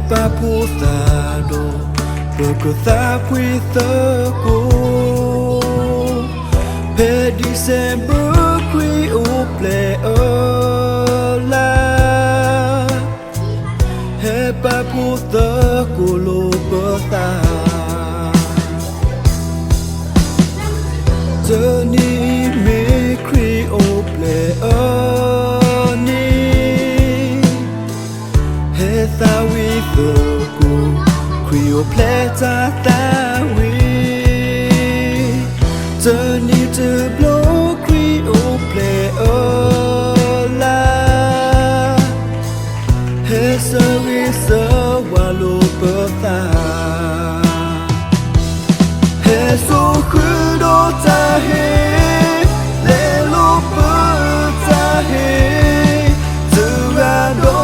Paputado, berkata kuita ku, pedi sembuh kui uple ola, he paputa ku lo berta, jeni me kui uple oni, he tawi ku kuyo pleta tawi Tani te blo kuyo ple ola He sawi sa walo peta He so kudo tahe Le lo peta he Tura do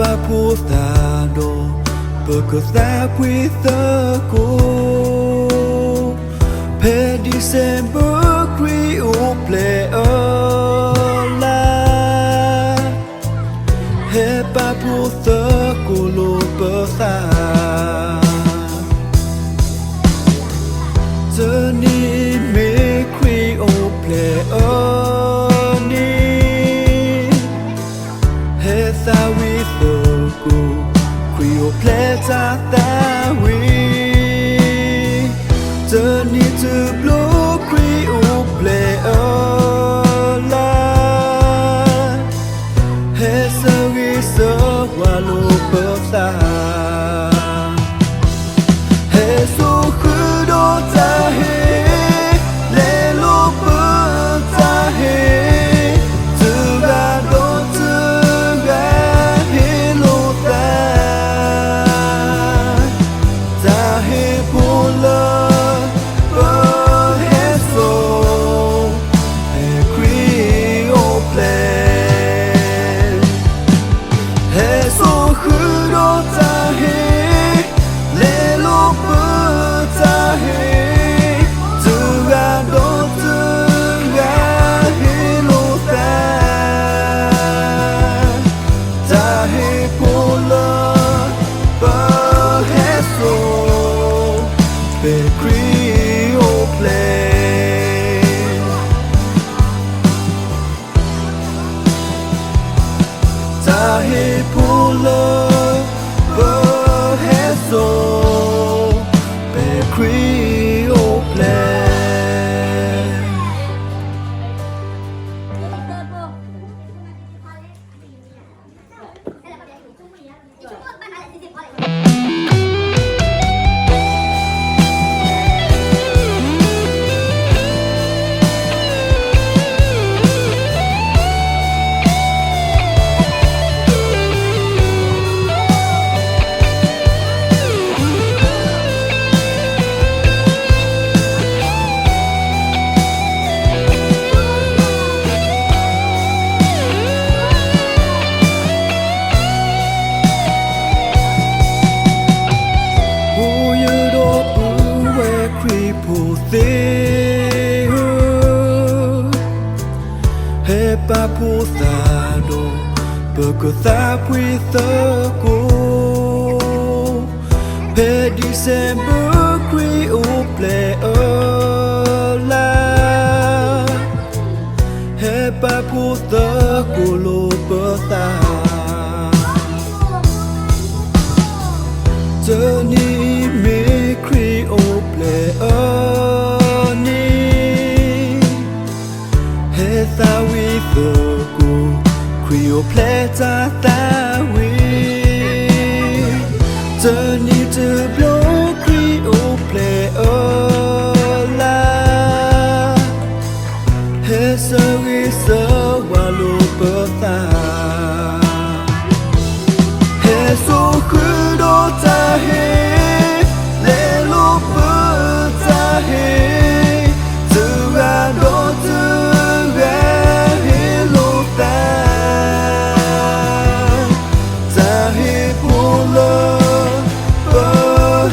Paputado, berkata kuita ku, pedi sembuh kui uple ola, he paputa ku lo berta, jeni me kui uple oni, he tawi ku kuyo pleta tawi Tani te blo kuyo ple ola He sawi sa walo peta He so kudo tahe Le lo peta he Tura do Tahe pula putado Pagkatapwi tako Pe December kwi uple ola He paputako lo pata Tani me kri uple oni He thawi thoko Krio pleta tawi Tani te blo krio ple ola He sawi sa walu pata He so kudo tahe Le lo pata he Tura do tura he lo ta Tahe pula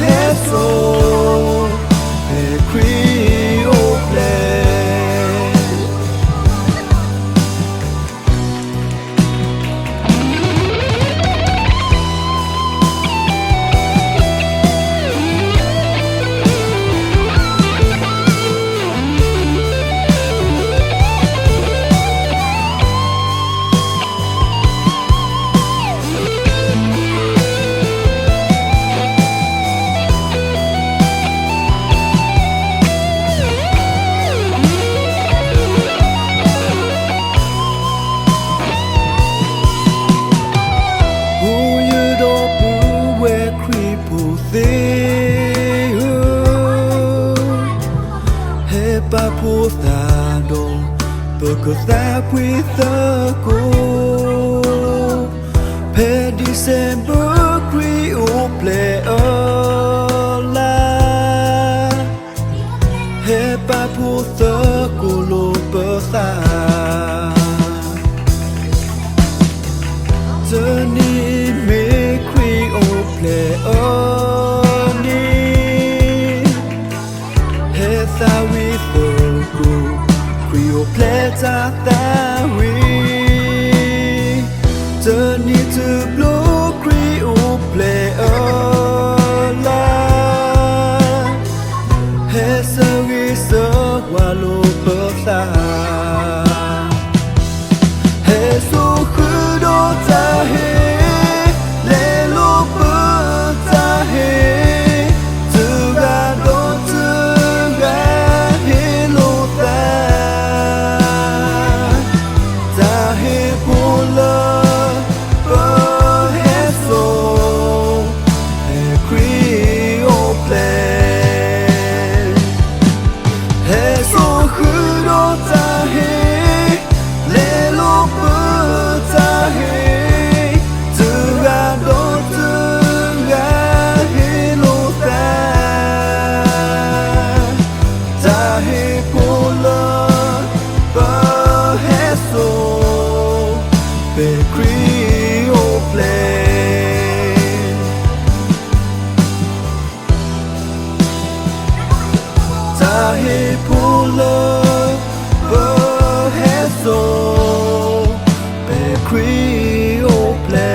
he so He krio ple Paputado Pagkatapwi tako Pe December kwi uple ola He paputako lo pata Tani me kwi uple oni He thawi Krio pleta tawi Tani te blo krio ple ola He sawi sa walu pata He so kudo tahe Le lo pata he Tura do tura he lo ta Tahe pula he so He krio ple He so kudo tahe Le lo pata he Tura do tura he lo ta Tahe pula he so Pe krio ple Tahe pula he so Pe krio ple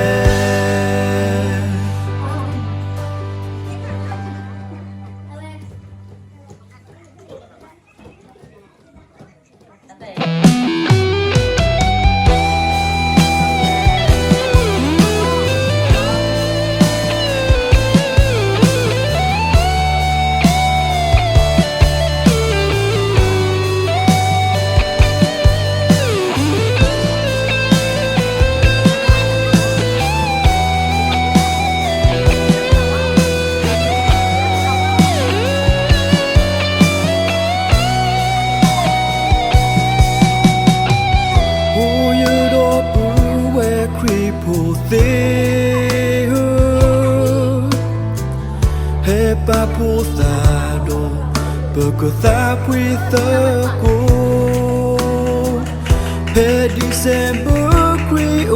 He paputado Pagkatapwi tako Pe December kwi